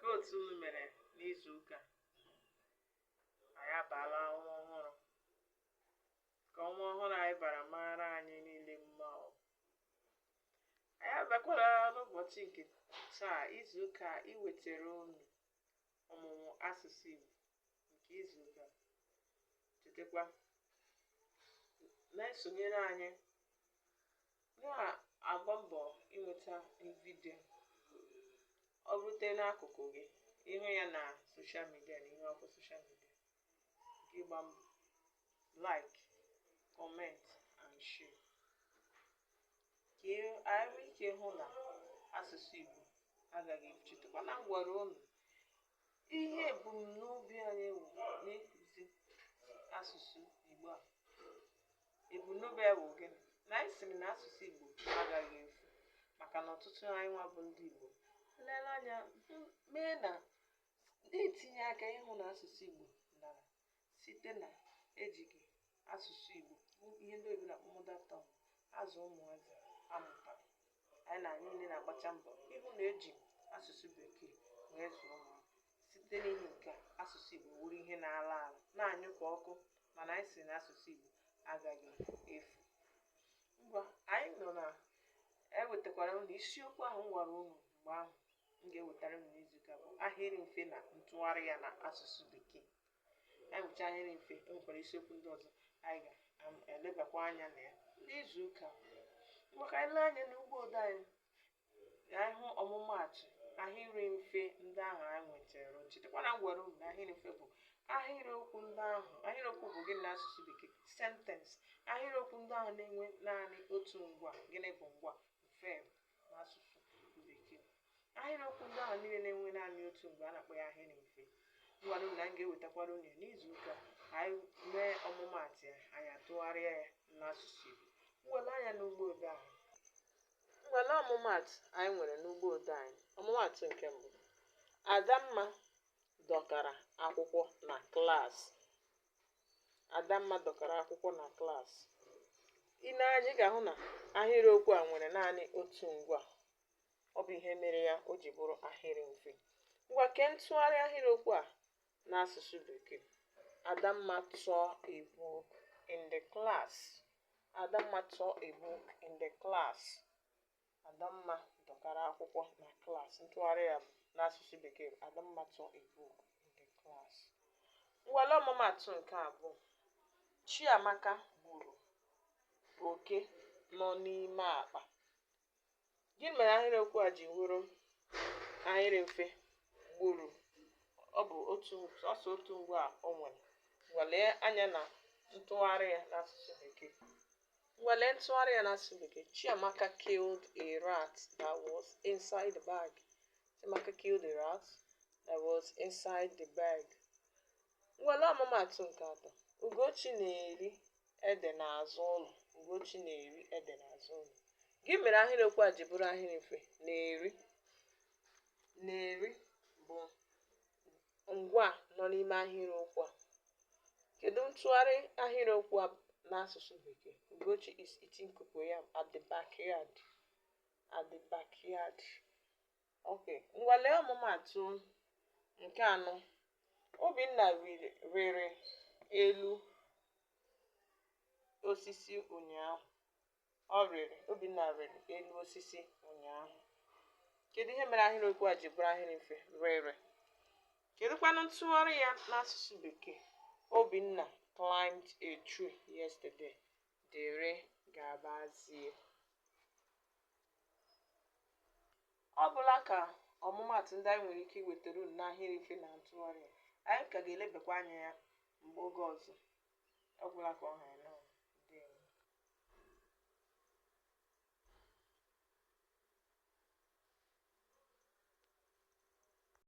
Ka otu unu mere n'izu ụka anyị abaala ọnwa ọhụrụ. Ka ọnwa ọhụrụ anyị bara mara anyị niile mma. Anyị abakwala n'ụbọchị nke taa izu ụka iwetara unu ọmụmụ asụsụ Igbo nke izu ụka. Chetakwa na-esonyere anyị na-agba mbọ inweta vidiyo ọ rute n'akụkụ gị ịhụ ya na soshal midia na ihe ọkụ soshal midia nke ịgba mbọ like, comment and share ka anyị nwee ike hụ na asụsụ Igbo agaghị echetakwa na ngwara unu ihe ebumnobi anyị wụ n'ịkụzi asụsụ Igbo a. Ebumnobi ya bụ gịnị? Na anyị sịrị na asụsụ Igbo agaghị efu maka na ọtụtụ anyị nwa bụ ndị Igbo nlele anya mee na na-etinye aka ịhụ na asụsụ Igbo dara site na ejighị asụsụ Igbo ihe ndị oyibo na-akpọ mother tongue azụ ụmụazị amụtara. Anyị na niile na-agbacha mbọ ịhụ na eji asụsụ Bekee wee zụọ ụmụaka. Site n'ihi nke asụsụ Igbo wuru ihe na-ala ala na-anyụ ka ọkụ, mana anyị sị na asụsụ Igbo agaghị efu. Ngwa anyị nọ na ewetakwara m na isiokwu ahụ m gwara unu mgbe ahụ m ga-ewetara m n'izuụka bụ ahịrị mfe na ntụgharị ya na asụsụ Bekee. Anyị nwecha ahịrị mfe, enwekwara isiokwu ndị ọzọ anyị ga-elebakwa anya na ya n'izuụka. Maka anyị lee anya n'ugbo ode anyị hụ ọmụmaatụ ahịrị mfe ndị ahụ anyị nwetara. Chetakwa na m gwara unu na ahịrị mfe bụ ahịrịokwu ndị ahụ. Ahịrịokwu bụ gịnị n'asụsụ Bekee? Sentence. Ahịrịokwu ndị ahụ na-enwe naanị otu ngwa. Gịnị bụ ngwa? Verb n'asụsụ Bekee. Ahịrịokwu ndị ahụ niile na-enwe naanị otu ngwa a na-akpọ ya ahịrị mfe. Ngwara unu na m ga-ewetakwara unu n'izuụka anyị mee ọmụmaatụ ya, anyị atụgharịa ya n'asụsụ Igbo. Nwere anya n'ugbo ode anyị. Nwere ọmụmaatụ anyị nwere n'ugbo ode anyị. Ọmụmaatụ nke mbụ: Adamma dọkara akwụkwọ na klaasị. Adamma dọkara akwụkwọ na klaasị. I nee anya ị ga-ahụ na ahịrịokwu a nwere naanị otu ngwa. Ọ bụ ihe mere ya o ji bụrụ ahịrị mfe. Ngwa kee ntụgharị ahịrịokwu a n'asụsụ Bekee. Adamma tore a book in the class. Adamma tore a book in the class. Adamma dọkara akwụkwọ na klaasị. Ntụgharị ya n'asụsụ Bekee bụ Adamma tore a book in the class. Ngwale ọmụmaatụ nke abụọ: Chiamaka gburu oke nọ n'ime akpa. Gịnị mere ahịrịokwu a ji wụrụ ahịrị mfe? Gburu, ọ bụ sọsọ otu ngwa o nwere. Nwalee anya na ntụgharị ya n'asụsụ Bekee. Nwalee ntụgharị ya n'asụsụ Bekee. Chiamaka killed a rat that was inside the bag. Chiamaka killed a rat that was inside the bag. Nwalee ọmụmaatụ nke atọ: Ugochi na-eri ede n'azụ ụlọ. Ugochi na-eri ede n'azụ ụlọ. Gị mere ahịrịokwu a ji bụrụ ahịrị mfe? Na-eri. Na-eri bụ ngwa nọ n'ime ahịrịokwu a. Kedu ntụgharị ahịrịokwu a n'asụsụ Bekee? Ugochi is eating cocoyam at the backyard. At the backyard. Okay. Ngwale ọmụmaatụ nke anọ: Obinna rịrị elu osisi ụnyaahụ. Obinna rịrị elu osisi ụnyaahụ. Kedu ihe mere ahịrịokwu a ji bụrụ ahịrị mfe? Rịrị. Kedụkwanụ ntụgharị ya n'asụsụ Bekee? Obinna climbed a tree yesterday. Dere gabazie. Ọ bụla ka ọmụmaatụ ndị anyị nwere ike iwetara unu n'ahịrị mfe na ntụgharị ya. Anyị ka ga-elebakwa anya ya mgbe oge ọzọ. Ọ bụla ka ọ ha ya.